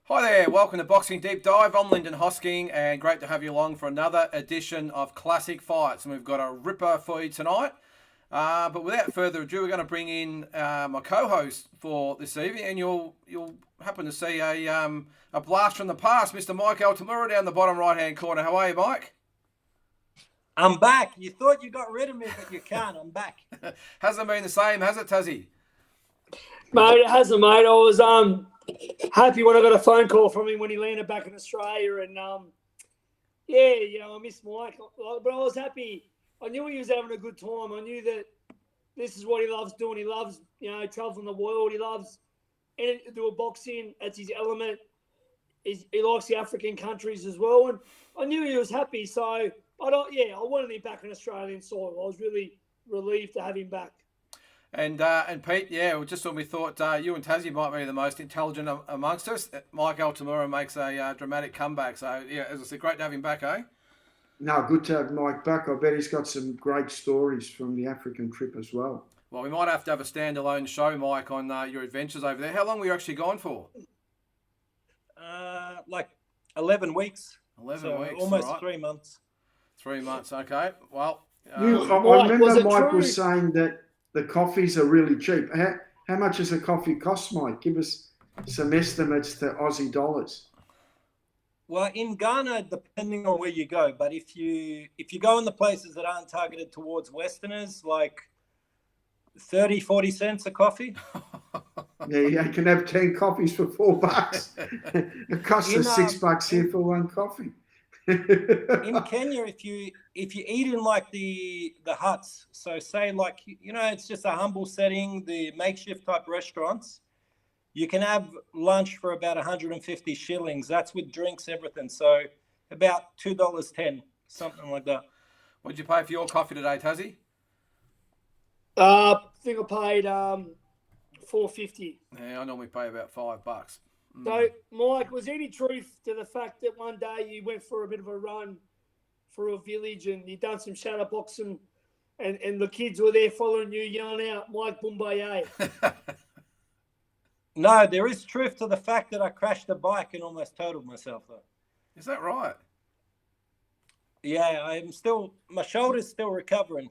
Hi there, welcome to Boxing Deep Dive. I'm Lyndon Hosking, and great to have you along for another edition of Classic Fights. And we've got a ripper for you tonight. But without further ado, we're going to bring in my co-host for this evening, and you'll happen to see a blast from the past, Mr. Mike Altamura down the bottom right-hand corner. How are you, Mike? I'm back. You thought you got rid of me, but you can't. I'm back. Hasn't been the same, has it, Tazzy? Mate, it hasn't, mate. I was happy when I got a phone call from him when he landed back in Australia, and I miss Mike, but I was happy. I knew he was having a good time. I knew that this is what he loves doing. He loves, traveling the world. He loves anything to do with boxing. That's his element. He likes the African countries as well, and I knew he was happy. So I wanted him back in Australian soil. I was really relieved to have him back. And Pete, just when we thought you and Tassie might be the most intelligent amongst us, Mike Altamura makes a dramatic comeback. So, as I said, great to have him back, eh? No, good to have Mike back. I bet he's got some great stories from the African trip as well. Well, we might have to have a standalone show, Mike, on your adventures over there. How long were you actually gone for? Like 11 weeks. 11 weeks, almost right. 3 months. 3 months, okay. Well, I remember Mike was saying that the coffees are really cheap. How much does a coffee cost, Mike? Give us some estimates to Aussie dollars. Well, in Ghana, depending on where you go, but if you go in the places that aren't targeted towards Westerners, like 30, 40 cents a coffee. Yeah, you can have 10 coffees for $4. It costs us $6 here for one coffee. In Kenya, if you eat in like the huts, so say like it's just a humble setting, the makeshift type restaurants, you can have lunch for about 150 shillings. That's with drinks, everything. So about $2.10, something like that. What did you pay for your coffee today, Tassie? I think I paid $4.50. Yeah, I normally pay about $5. So, Mike, was there any truth to the fact that one day you went for a bit of a run for a village and you done some shadow boxing and the kids were there following you, yelling out, Mike Bumbaye? No, there is truth to the fact that I crashed a bike and almost totaled myself, though. Is that right? Yeah, my shoulder's still recovering.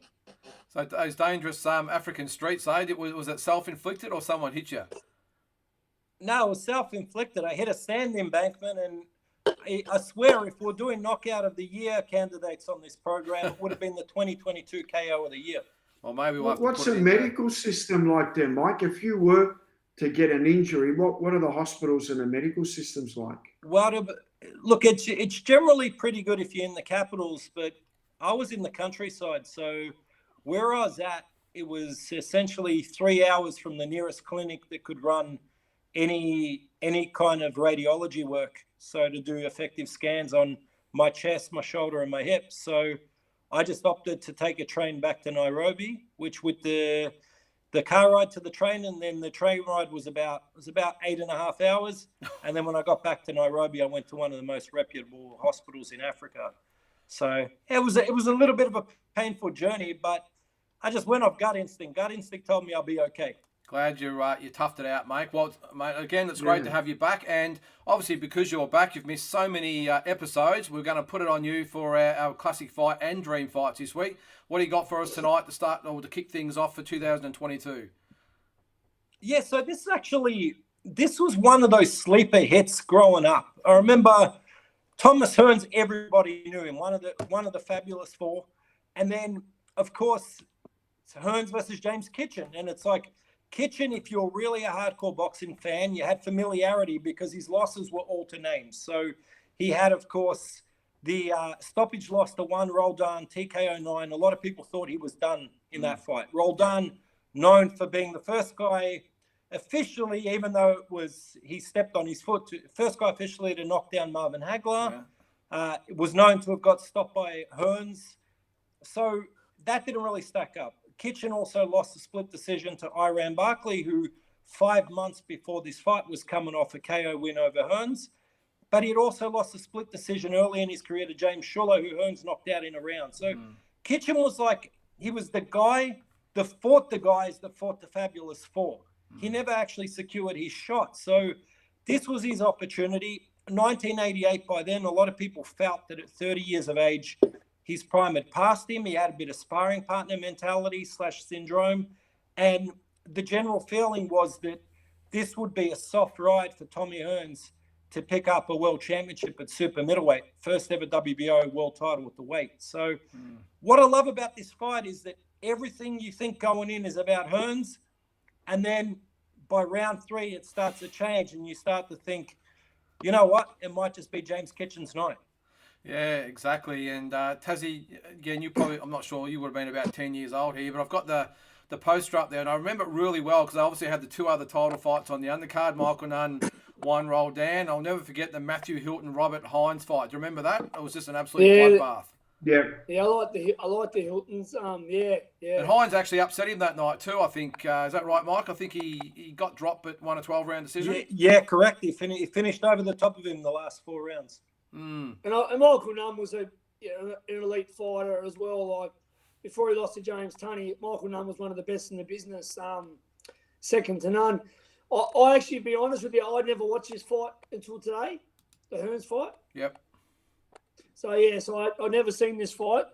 So those dangerous African streets, was it self-inflicted or someone hit you? No, it was self-inflicted. I hit a sand embankment, and I swear, if we're doing knockout of the year candidates on this program, it would have been the 2022 KO of the year. Well, maybe we'll have What's to the medical system like there, Mike? If you were to get an injury, what are the hospitals and the medical systems like? Well, look, it's generally pretty good if you're in the capitals, but I was in the countryside, so where I was at, it was essentially 3 hours from the nearest clinic that could run any kind of radiology work, so to do effective scans on my chest, my shoulder, and my hips. So I just opted to take a train back to Nairobi, which with the car ride to the train and then the train ride was about 8.5 hours. And then when I got back to Nairobi, I went to one of the most reputable hospitals in Africa. So it was a little bit of a painful journey, but I just went off gut instinct. Gut instinct told me I'll be okay. Glad you toughed it out, mate. Well, mate, again, it's great to have you back. And obviously, because you're back, you've missed so many episodes. We're going to put it on you for our classic fight and dream fights this week. What do you got for us tonight to start or to kick things off for 2022? Yeah, so this was one of those sleeper hits growing up. I remember Thomas Hearns. Everybody knew him. One of the fabulous four, and then of course Hearns versus James KINCHEN, and it's like. KINCHEN, if you're really a hardcore boxing fan, you had familiarity because his losses were all to names. So he had, of course, the stoppage loss to one Roldan, TKO 9. A lot of people thought he was done in that fight. Roldan, known for being the first guy officially, even though he stepped on his foot, first guy officially to knock down Marvin Hagler. Yeah. Was known to have got stopped by Hearns. So that didn't really stack up. KINCHEN also lost a split decision to Iran Barkley, who 5 months before this fight was coming off a KO win over Hearns. But he had also lost a split decision early in his career to James Schuller, who Hearns knocked out in a round. So KINCHEN was like, he was the guy that fought the guys that fought the Fabulous Four. He never actually secured his shot. So this was his opportunity. 1988, by then, a lot of people felt that at 30 years of age, his prime had passed him. He had a bit of sparring partner mentality / syndrome. And the general feeling was that this would be a soft ride for Tommy Hearns to pick up a world championship at super middleweight, first ever WBO world title with the weight. So what I love about this fight is that everything you think going in is about Hearns, and then by round 3, it starts to change, and you start to think, you know what, it might just be James Kitchen's night. Yeah, exactly. And Tassie, again, you probably, I'm not sure, you would have been about 10 years old here, but I've got the poster up there, and I remember it really well because I obviously had the 2 other title fights on the undercard. Michael Nunn won, rolled down. I'll never forget the Matthew Hilton Robert Heinz fight. Do you remember that? It was just an absolute bloodbath. Yeah. Yeah, I like the Hiltons. Yeah. And Heinz actually upset him that night too, I think. Is that right, Mike? I think he got dropped but won a 12-round decision. Yeah, correct. He finished over the top of him the last 4 rounds. And Michael Nunn was an elite fighter as well. Like before he lost to James Tunney, Michael Nunn was one of the best in the business, second to none. I actually, to be honest with you, I'd never watched this fight until today, the Hearns fight. Yep. So I'd never seen this fight.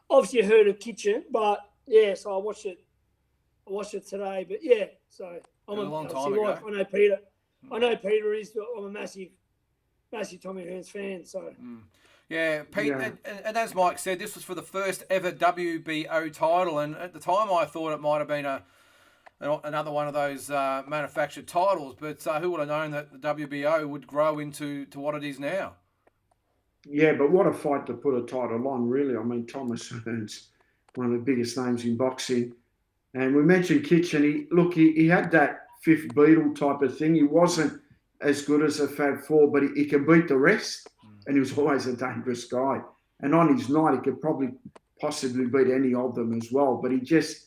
Obviously, I heard of Kitchen, but yeah, so I watched it. I watched it today, but yeah, so I'm a long time ago. I know Peter. I know Peter is. I'm a massive Tommy Hearns fan. So. Yeah, Pete, yeah. And as Mike said, this was for the first ever WBO title, and at the time I thought it might have been another one of those manufactured titles, but who would have known that the WBO would grow into what it is now? Yeah, but what a fight to put a title on, really. I mean, Thomas Hearns, one of the biggest names in boxing. And we mentioned Kitchen. He had that fifth Beatle type of thing. He wasn't as good as a Fab Four, but he can beat the rest. And he was always a dangerous guy. And on his night, he could possibly beat any of them as well. But he just,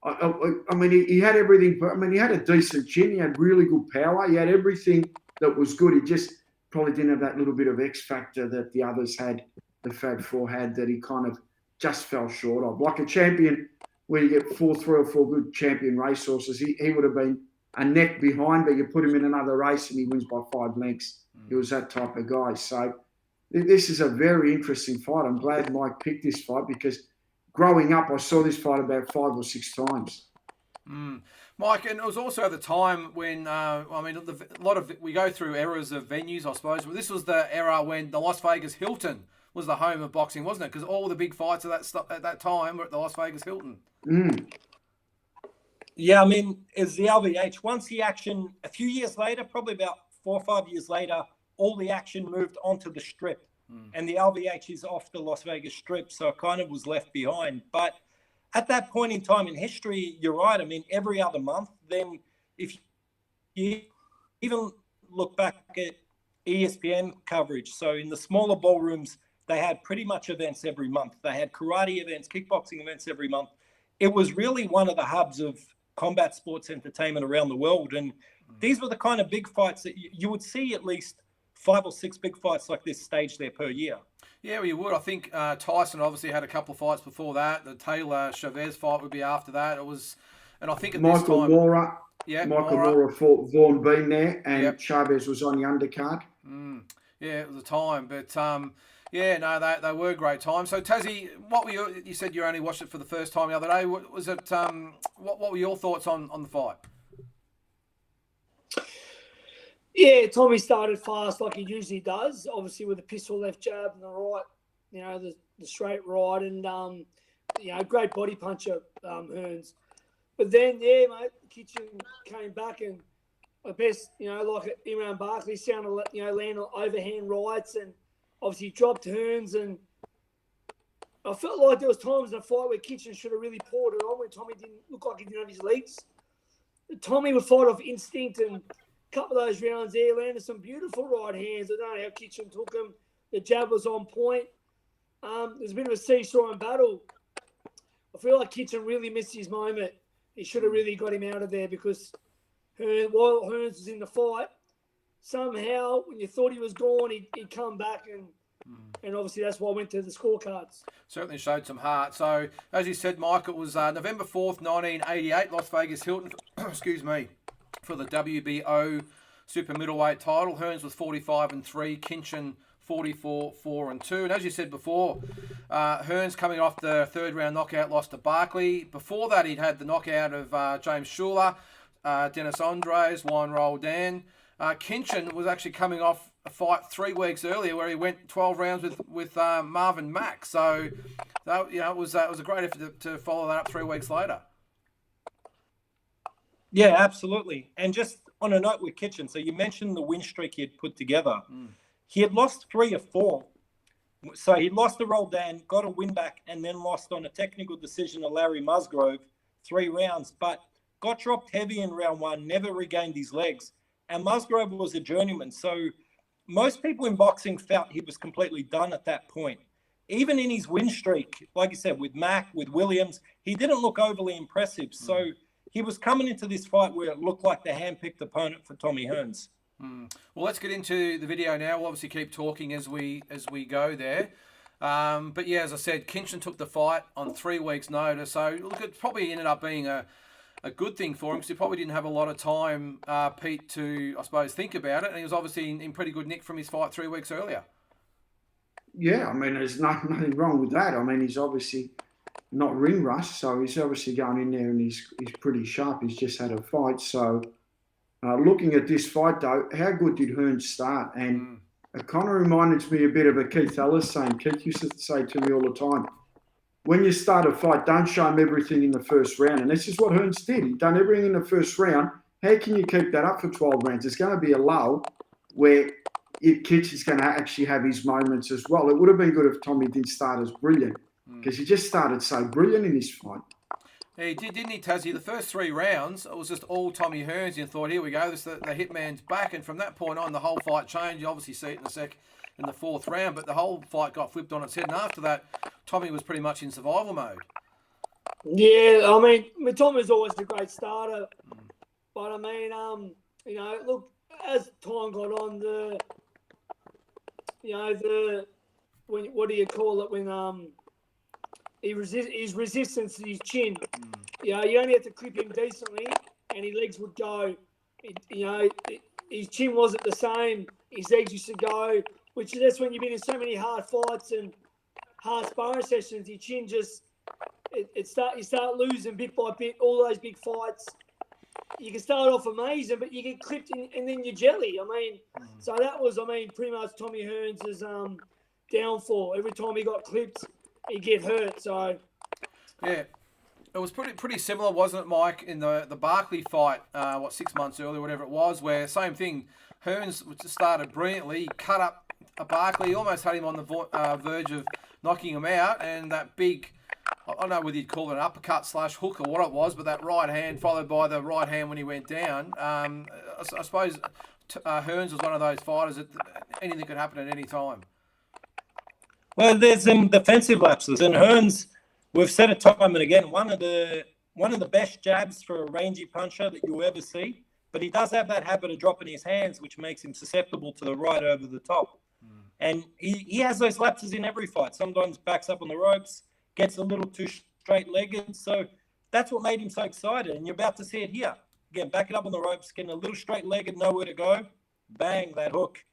I mean, he had everything. I mean, he had a decent chin. He had really good power. He had everything that was good. He just probably didn't have that little bit of X factor that the others had, the Fab Four had, that he kind of just fell short of. Like a champion, where you get 3 or 4 good champion racehorses, he would have been a neck behind, but you put him in another race and he wins by 5 lengths. He was that type of guy. So this is a very interesting fight. I'm glad Mike picked this fight because growing up, I saw this fight about 5 or 6 times. Mike, and it was also at the time when, we go through eras of venues, I suppose, but this was the era when the Las Vegas Hilton was the home of boxing, wasn't it? Because all the big fights at that time were at the Las Vegas Hilton. Yeah, I mean, it's the LVH. Once the action, a few years later, probably about 4 or 5 years later, all the action moved onto the Strip. And the LVH is off the Las Vegas Strip, so it kind of was left behind. But at that point in time in history, you're right. I mean, every other month, then if you even look back at ESPN coverage, so in the smaller ballrooms, they had pretty much events every month. They had karate events, kickboxing events every month. It was really one of the hubs of combat sports entertainment around the world. And these were the kind of big fights that you would see at least 5 or 6 big fights like this staged there per year. Yeah, well, you would. I think Tyson obviously had a couple of fights before that. The Taylor Chavez fight would be after that. It was, and I think at this time, Michael Mora fought Vaughn Bean there, and Chavez was on the undercard. Yeah, it was a time, but they were great times. So Tassie, what were you said you only watched it for the first time the other day. Was it? What were your thoughts on the fight? Yeah, Tommy started fast like he usually does, obviously with a pistol left jab and the right, the straight right, and great body puncher, Hearns. But then, mate, Kitchen came back and I best, like Imran Barkley sounded, land on overhand rights, and obviously dropped Hearns, and I felt like there was times in the fight where Kitchen should have really poured it on when Tommy didn't look like he didn't have his legs. Tommy would fight off instinct, and couple of those rounds there, landed some beautiful right hands. I don't know how Kitchen took them. The jab was on point. There's a bit of a seesaw and battle. I feel like Kitchen really missed his moment. He should have really got him out of there because while Hearns was in the fight, somehow when you thought he was gone, he'd come back, and obviously that's why I went to the scorecards. Certainly showed some heart. So, as you said, Mike, it was November 4th, 1988, Las Vegas Hilton, excuse me, for the WBO super middleweight title. Hearns was 45-3, KINCHEN 44-4-2. And as you said before, Hearns coming off the third round knockout loss to Barkley. Before that, he'd had the knockout of James Schuler, Dennis Andres, Juan Roldan. KINCHEN was actually coming off a fight 3 weeks earlier where he went 12 rounds with Marvin Mack. So, it was a great effort to follow that up 3 weeks later. Yeah, absolutely. And just on a note with KINCHEN, so you mentioned the win streak he had put together. He had lost 3 of 4. So he lost to Roldan, got a win back, and then lost on a technical decision to Larry Musgrove, 3 rounds, but got dropped heavy in round 1, never regained his legs. And Musgrove was a journeyman. So most people in boxing felt he was completely done at that point. Even in his win streak, like you said, with Mack, with Williams, he didn't look overly impressive. So he was coming into this fight where it looked like the hand-picked opponent for Tommy Hearns. Well, let's get into the video now. We'll obviously keep talking as we go there. But yeah, as I said, KINCHEN took the fight on 3 weeks' notice. So look, it probably ended up being a good thing for him because he probably didn't have a lot of time, Pete, to, I suppose, think about it. And he was obviously in pretty good nick from his fight 3 weeks earlier. Yeah, I mean, there's nothing wrong with that. I mean, he's obviously not ring rust, so he's obviously going in there and he's pretty sharp. He's just had a fight. So looking at this fight, though, how good did Hearns start? And it kind of reminded me a bit of a Keith Ellis saying. Keith used to say to me all the time, when you start a fight, don't show him everything in the first round. And this is what Hearns did. He done everything in the first round. How can you keep that up for 12 rounds? There's going to be a lull where Kitch is going to actually have his moments as well. It would have been good if Tommy didn't start as brilliant because he just started so brilliant in this fight. Yeah, he did, didn't he, Tassie? The first 3 rounds, it was just all Tommy Hearns. You thought, here we go, the Hitman's back. And from that point on, the whole fight changed. You obviously see it in the 4th round, but the whole fight got flipped on its head. And after that, Tommy was pretty much in survival mode. Yeah, I mean Tommy's always a great starter. But, I mean, look, as time got on, what do you call it when his resistance to his chin. You only have to clip him decently, and his legs would go. His chin wasn't the same. His legs used to go, that's when you've been in so many hard fights and hard sparring sessions. Your chin just you start losing bit by bit. All those big fights, you can start off amazing, but you get clipped and then you're jelly. I mean, so that was pretty much Tommy Hearns' downfall. Every time he got clipped, he'd get hurt. So yeah, it was pretty similar, wasn't it, Mike, in the Barkley fight? 6 months earlier, whatever it was, where same thing. Hearns started brilliantly. He cut up a Barkley, almost had him on the verge of knocking him out, and that big, I don't know whether you'd call it an uppercut / hook or what it was, but that right hand followed by the right hand when he went down. I suppose Hearns was one of those fighters that anything could happen at any time. Well, there's some defensive lapses, and Hearns, we've said it time and again, one of the best jabs for a rangy puncher that you'll ever see. But he does have that habit of dropping his hands, which makes him susceptible to the right over the top. And he has those lapses in every fight. Sometimes backs up on the ropes, gets a little too straight-legged. So that's what made him so excited. And you're about to see it here. Again, backing up on the ropes, getting a little straight-legged, nowhere to go. Bang, that hook.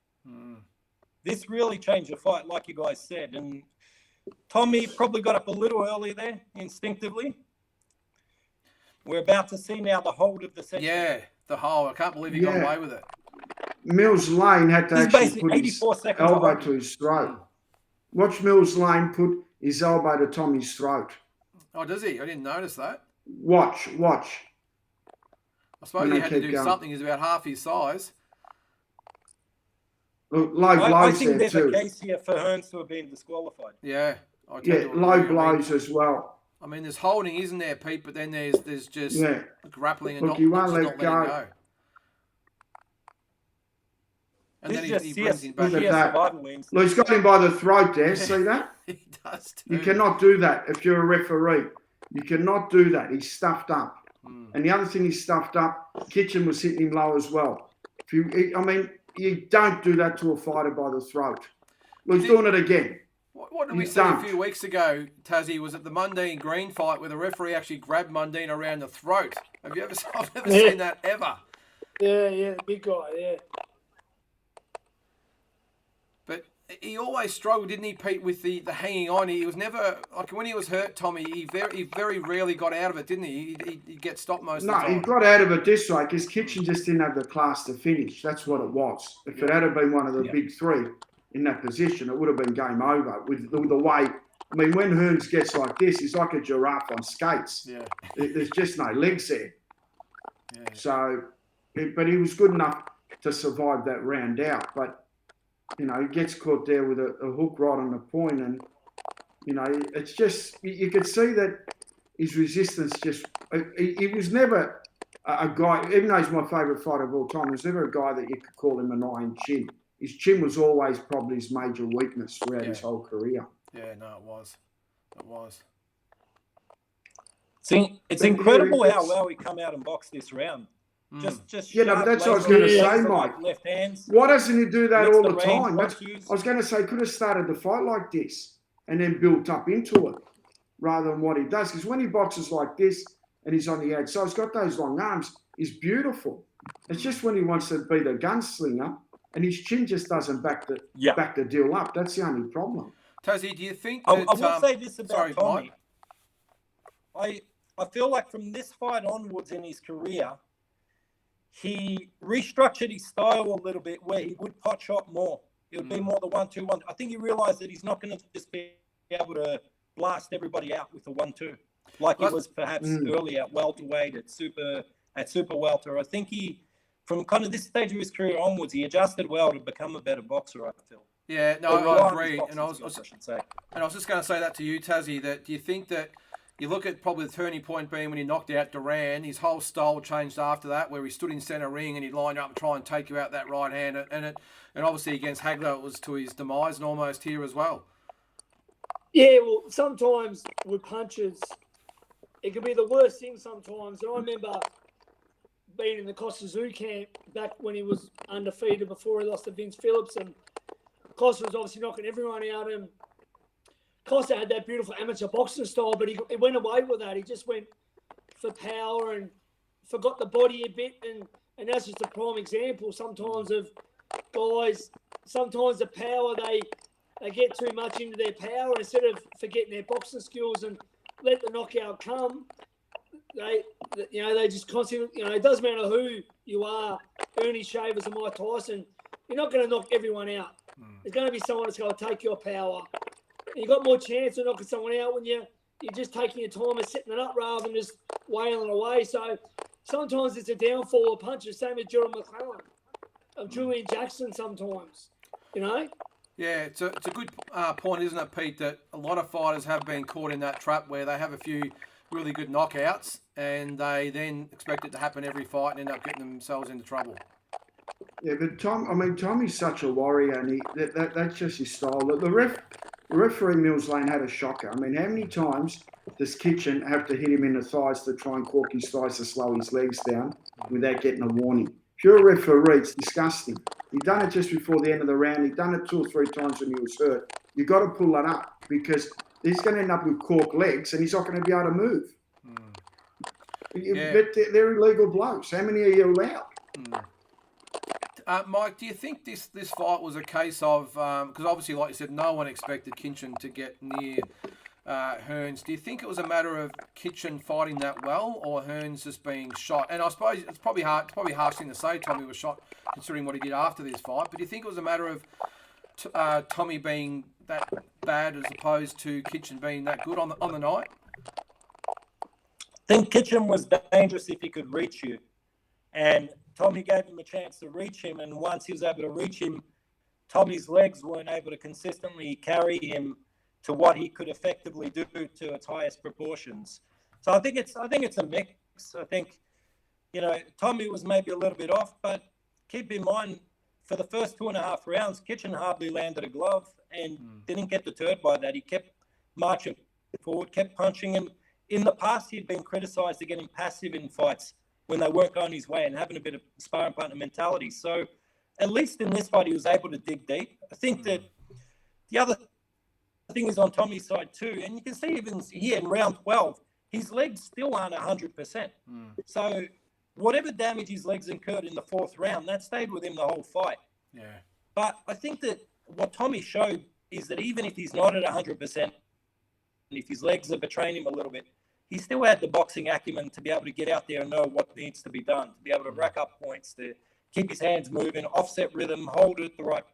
This really changed the fight, like you guys said. And Tommy probably got up a little early there, instinctively. We're about to see now the hold of the session. Yeah, the hold. I can't believe he got away with it. Mills Lane had to actually put his elbow to his throat. Watch Mills Lane put his elbow to Tommy's throat. Oh, does he? I didn't notice that. Watch. I suppose he had to do something. He's about half his size. Look, low blows I think there there's too. a case here for Hearns to have been disqualified. Yeah. Low blows as well. I mean, there's holding, isn't there, Pete? But then there's just grappling and Look, you won't not let letting go. go. And This then he brings him back. Look at that. Look, he's got him by the throat there. See that? He does too. You cannot do that if you're a referee. You cannot do that. He's stuffed up. And the other thing he's stuffed up, KINCHEN was hitting him low as well. You don't do that to a fighter by the throat. Look, he's doing it again. What did we see a few weeks ago, Tassie? Was it the Mundine Green fight where the referee actually grabbed Mundine around the throat? I've never seen that ever. Yeah, the big guy, yeah. But he always struggled, didn't he, Pete, with the hanging on? He was never, like when he was hurt, Tommy, he very rarely got out of it, didn't he? He'd get stopped most of the No, time. he got out of it this way because Kitchen just didn't have the class to finish. That's what it was. If it had been one of the big three in that position, it would have been game over with the way. I mean, when HEARNS gets like this, he's like a giraffe on skates. Yeah. There's just no legs there. Yeah. So, but he was good enough to survive that round out. But, you know, he gets caught there with a hook right on the point. And, you know, it's just, you could see that his resistance just, he was never a guy, even though he's my favourite fighter of all time, he was never a guy that you could call him an iron chin. His chin was always probably his major weakness throughout his whole career. Yeah, no, it was. It was. See, it's incredible how well he come out and box this round. Just yeah, no, but that's what I was going to say, Mike. Left hands. Why doesn't he do that all the time? I I was going to say, he could have started the fight like this and then built up into it rather than what he does. Because when he boxes like this and he's on the outside, he's got those long arms, he's beautiful. It's just when he wants to be the gunslinger and his chin just doesn't back the deal up. That's the only problem. Tazzy, do you think I that... will say this about Tommy. Mike? I feel like from this fight onwards in his career, he restructured his style a little bit where he would pot shot more. It would be more the 1-2-1. I think he realized that he's not going to just be able to blast everybody out with the 1-2 like he was perhaps earlier at welterweight, at super welter. I think he, from kind of this stage of his career onwards, he adjusted well to become a better boxer, I feel. Yeah, no, I agree. And I was just going to say that to you, Tazzy, that do you think that you look at probably the turning point being when he knocked out Duran, his whole style changed after that, where he stood in centre ring and he'd line up and try and take you out that right hand. And obviously against Hagler, it was to his demise and almost here as well. Yeah, well, sometimes with punches, it can be the worst thing sometimes. And I remember being in the Costa Zoo camp back when he was undefeated before he lost to Vince Phillips, and Costa was obviously knocking everyone out. And Costa had that beautiful amateur boxing style, but he went away with that. He just went for power and forgot the body a bit. And that's just a prime example sometimes of guys, sometimes the power, they get too much into their power instead of forgetting their boxing skills and let the knockout come. They just constantly, it doesn't matter who you are, Ernie Shavers and Mike Tyson, you're not going to knock everyone out. There's going to be someone that's going to take your power. And you've got more chance of knocking someone out when you're just taking your time and setting it up rather than just wailing away. So sometimes it's a downfall of punches, same as Jordan McClellan, of Julian Jackson sometimes, Yeah, it's a good point, isn't it, Pete, that a lot of fighters have been caught in that trap where they have a few really good knockouts and they then expect it to happen every fight and end up getting themselves into trouble. Yeah, but Tommy's such a warrior, and that's just his style. The referee Mills Lane had a shocker. I mean, how many times does Kitchen have to hit him in the thighs to try and cork his thighs to slow his legs down without getting a warning? If you're a referee, it's disgusting. He'd done it just before the end of the round. He'd done it 2 or 3 times when he was hurt. You've got to pull that up because he's going to end up with cork legs and he's not going to be able to move. Yeah. But they're illegal blows. How many are you allowed? Mike, do you think this fight was a case of, because obviously, like you said, no one expected KINCHEN to get near HEARNS. Do you think it was a matter of KINCHEN fighting that well or HEARNS just being shot? And I suppose it's probably harsh thing to say Tommy was shot considering what he did after this fight, but do you think it was a matter of Tommy being that bad as opposed to KINCHEN being that good on the night? I think KINCHEN was dangerous if he could reach you. And Tommy gave him a chance to reach him, and once he was able to reach him, Tommy's legs weren't able to consistently carry him to what he could effectively do to its highest proportions. So I think it's a mix. I think, Tommy was maybe a little bit off, but keep in mind, for the first 2.5 rounds, KINCHEN hardly landed a glove and didn't get deterred by that. He kept marching forward, kept punching him. In the past, he'd been criticised for getting passive in fights when they weren't going his way and having a bit of sparring partner mentality. So at least in this fight, he was able to dig deep. I think that the other thing is on Tommy's side too, and you can see even here in round 12, his legs still aren't 100%. So whatever damage his legs incurred in the 4th round, that stayed with him the whole fight. Yeah. But I think that what Tommy showed is that even if he's not at 100%, and if his legs are betraying him a little bit, he still had the boxing acumen to be able to get out there and know what needs to be done, to be able to rack up points, to keep his hands moving, offset rhythm, hold it at the right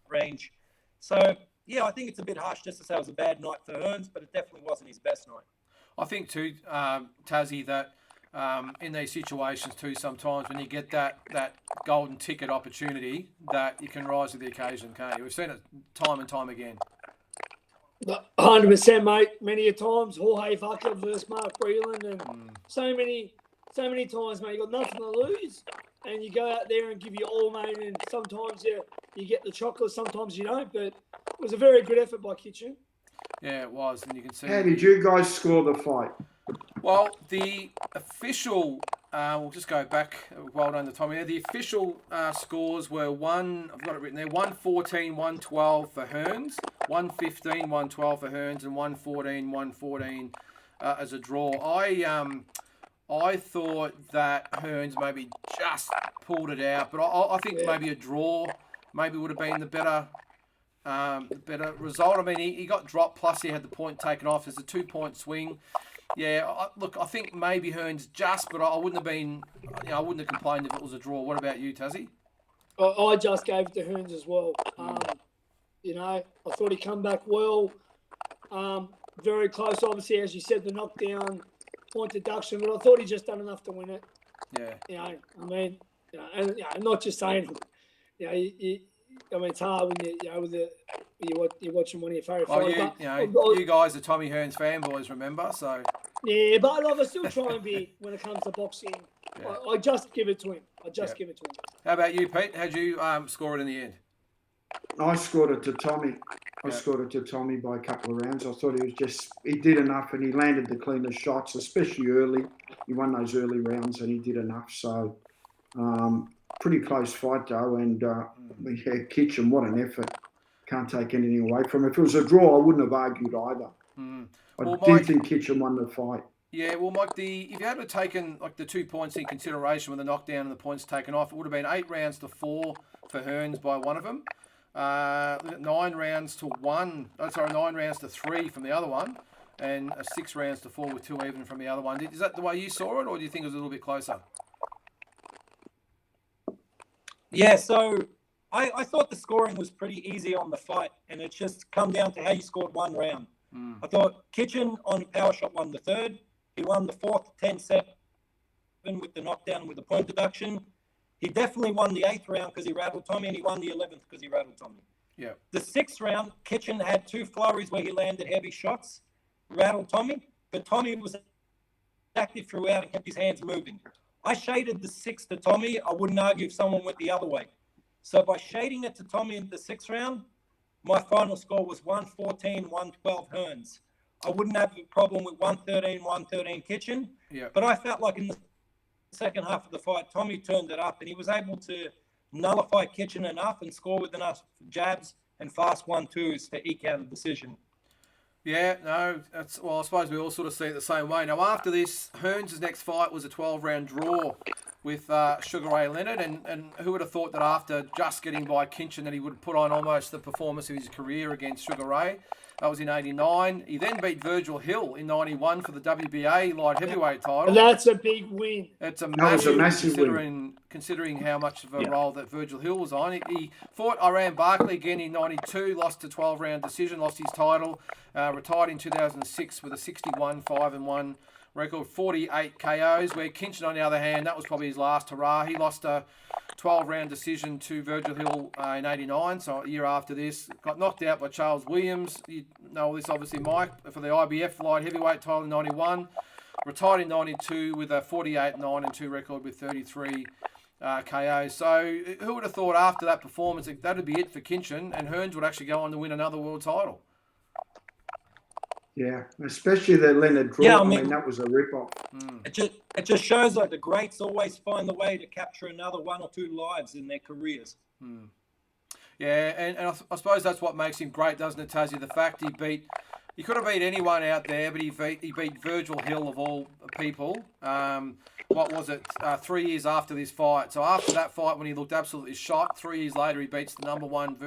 range. So, yeah, I think it's a bit harsh just to say it was a bad night for Hearns, but it definitely wasn't his best night. I think too, Tassie, that in these situations too, sometimes when you get that golden ticket opportunity, that you can rise to the occasion, can't you? We've seen it time and time again. 100%, mate. Many a times, Jorge Vaca versus Mark Breland, and so many times, mate. You got nothing to lose, and you go out there and give your all, mate. And sometimes you get the chocolate, sometimes you don't. But it was a very good effort by Kitchen. Yeah, it was, and you can see. How did you guys score the fight? Well, the official, we'll just go back. Well done to Tommy. The official scores were I've got it written there, 114, 112 for Hearns, 115, 112 for Hearns, and 114, 114 as a draw. I thought that Hearns maybe just pulled it out, but I think maybe a draw maybe would have been the better result. I mean, he got dropped, plus he had the point taken off. There's a 2-point swing. Yeah, look, I think maybe Hearns just, but I wouldn't have been, I wouldn't have complained if it was a draw. What about you, Tassie? I just gave it to Hearns as well. I thought he come back well. Very close, obviously, as you said, the knockdown, point deduction, but I thought he just done enough to win it. Yeah. And not just saying, it's hard when you're watching one of your favourite fighters. You guys are Tommy Hearns fanboys, remember? So. Yeah, but I still try and be when it comes to boxing. Yeah. I just give it to him. Give it to him. How about you, Pete? How'd you score it in the end? I scored it to Tommy. I scored it to Tommy by a couple of rounds. I thought he did enough, and he landed the cleanest shots, especially early. He won those early rounds, and he did enough. So, pretty close fight though, and we had Kitchen. What an effort! Can't take anything away from it. If it was a draw, I wouldn't have argued either. I did think Kitchen won the fight. Yeah, well, Mike, if you had taken the 2 points in consideration with the knockdown and the points taken off, it would have been 8 rounds to 4 for Hearns by one of them. 9 rounds to 3 from the other one, and 6 rounds to 4 with 2 even from the other one. Is that the way you saw it, or do you think it was a little bit closer? Yeah, so I thought the scoring was pretty easy on the fight, and it just come down to how you scored one round. I thought Kitchen on power shot won the 3rd. He won the 4th 10-7 with the knockdown with the point deduction. He definitely won the 8th round because he rattled Tommy, and he won the 11th because he rattled Tommy. Yeah. The 6th round, Kitchen had 2 flurries where he landed heavy shots, rattled Tommy, but Tommy was active throughout and kept his hands moving. I shaded the 6th to Tommy. I wouldn't argue if someone went the other way. So by shading it to Tommy in the 6th round, my final score was 114, 112 Hearns. I wouldn't have a problem with 113, 113 Kitchen. Yeah. But I felt like in the second half of the fight, Tommy turned it up, and he was able to nullify Kitchen enough and score with enough jabs and fast 1-2s to eke out a decision. Yeah, no, I suppose we all sort of see it the same way. Now, after this, Hearns' next fight was a 12-round draw with Sugar Ray Leonard, and who would have thought that after just getting by KINCHEN that he would put on almost the performance of his career against Sugar Ray. That was in 89. He then beat Virgil Hill in 91 for the WBA light heavyweight title. That's a big win. It's a massive win. Considering how much of a role that Virgil Hill was on. He fought Iran Barkley again in 92, lost a 12-round decision, lost his title, retired in 2006 with a 61-5-1 record, 48 KOs, where KINCHEN, on the other hand, that was probably his last hurrah. He lost a 12-round decision to Virgil Hill in 89, so a year after this. Got knocked out by Charles Williams. You know this, obviously, Mike, for the IBF light heavyweight title in 91. Retired in 92 with a 48-9-2 record with 33 KOs. So who would have thought after that performance that would be it for KINCHEN, and Hearns would actually go on to win another world title? Yeah, especially the Leonard draw. Yeah, I mean, that was a rip-off. It just shows like the greats always find the way to capture another 1 or 2 lives in their careers. Yeah, and I suppose that's what makes him great, doesn't it, Tassie? The fact he beat He could have beat anyone out there, but he beat Virgil Hill of all people. What was it? 3 years after this fight. So after that fight, when he looked absolutely shot, 3 years later he beats the number one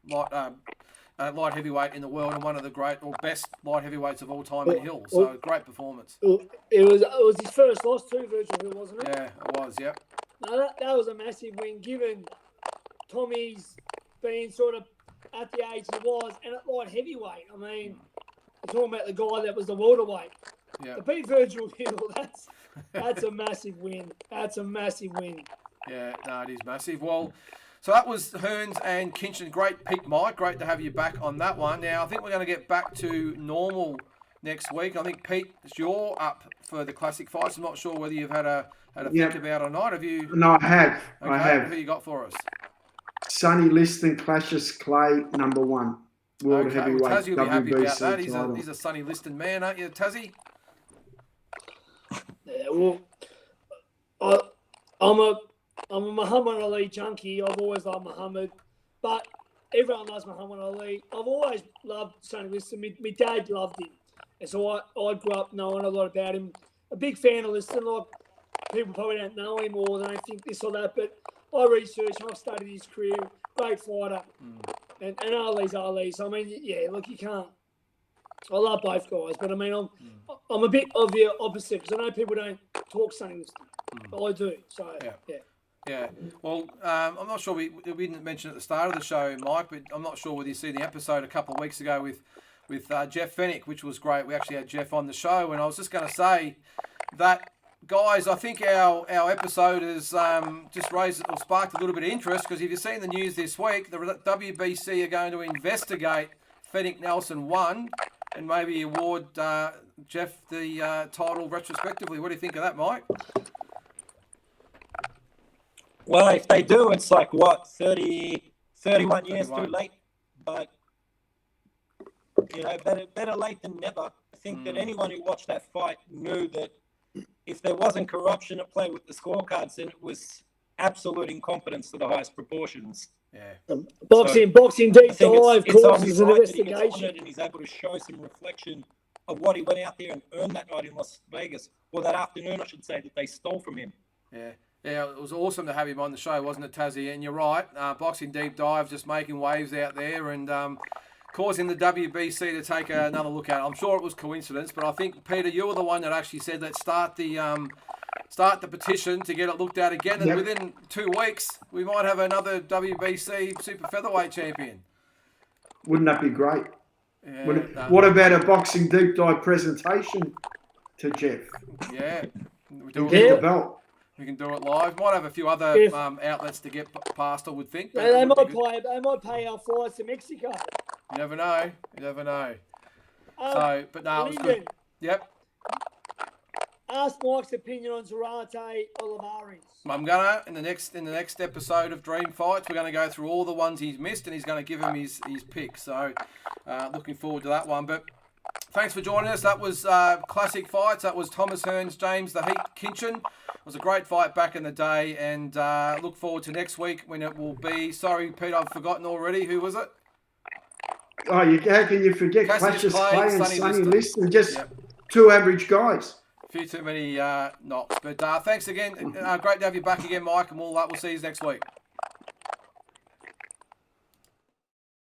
light heavyweight in the world and one of the great or best light heavyweights of all time in Hill. So great performance. It was his first loss to Virgil Hill, wasn't it? Yeah, it was. Yep. No, that was a massive win, given Tommy's being sort of at the age he was, and at light heavyweight. I mean, we're talking about the guy that was the welterweight. Yeah. To beat Virgil Hill, that's a massive win. That's a massive win. Yeah, no, it is massive. Well, so that was HEARNS and KINCHEN. Great pick, Mike. Great to have you back on that one. Now, I think we're going to get back to normal next week. I think, Pete, you're up for the classic fights. I'm not sure whether you've had a think about it or not. Have you? No, I have. Okay, I have. Who you got for us? Sonny Liston clashes Clay, number 1. World Okay, heavyweight well, Tassie will be happy about that. title. He's a Sonny Liston man, aren't you, Tassie? Yeah, well, I'm a Muhammad Ali junkie. I've always loved Muhammad, but everyone loves Muhammad Ali. I've always loved Sonny Liston. My dad loved him, and so I grew up knowing a lot about him. A big fan of Liston. Like, people probably don't know him or they don't think this or that, but I researched and I've studied his career. Great fighter, and Ali's Ali. So I mean, yeah, look, you can't. I love both guys, but I mean, I'm a bit of the opposite because I know people don't talk Sonny Liston, but I do. So yeah. Yeah. Well, I'm not sure we didn't mention at the start of the show, Mike, but I'm not sure whether you see the episode a couple of weeks ago with Jeff Fennick, which was great. We actually had Jeff on the show, and I was just going to say that, guys, I think our episode has just raised or sparked a little bit of interest, because if you've seen the news this week, the WBC are going to investigate Fennick Nelson 1 and maybe award Jeff the title retrospectively. What do you think of that, Mike? Well, if they do, it's like, what, 31 years too late? But, you know, better late than never. I think that anyone who watched that fight knew that if there wasn't corruption at play with the scorecards, then it was absolute incompetence to the highest proportions. Yeah. Boxing deep dive causes an investigation. And he's able to show some reflection of what he went out there and earned that night in Las Vegas, or that afternoon, I should say, that they stole from him. Yeah. Yeah, it was awesome to have him on the show, wasn't it, Tassie? And you're right, Boxing Deep Dive just making waves out there and causing the WBC to take another look at it. I'm sure it was coincidence, but I think, Peter, you were the one that actually said, let's start the petition to get it looked at again, and within 2 weeks, we might have another WBC super featherweight champion. Wouldn't that be great? Yeah, what about a Boxing Deep Dive presentation to Jeff? Yeah. Get the belt. We can do it live. Might have a few other outlets to get past, I would think. They might pay our flights to Mexico. You never know. But no, it was good. Yep. Ask Mike's opinion on Zarate Olivares. I'm gonna in the next episode of Dream Fights, we're gonna go through all the ones he's missed, and he's gonna give him his pick. So, looking forward to that one. But thanks for joining us. That was Classic Fights. That was Thomas HEARNS, James the Heat KINCHEN. It was a great fight back in the day, and look forward to next week when it will be. Sorry, Pete, I've forgotten already. Who was it? Oh, how can you forget Cassius Clay and Sonny Liston? Just two average guys. A few too many knocks. But thanks again. Great to have you back again, Mike, and we'll see you next week.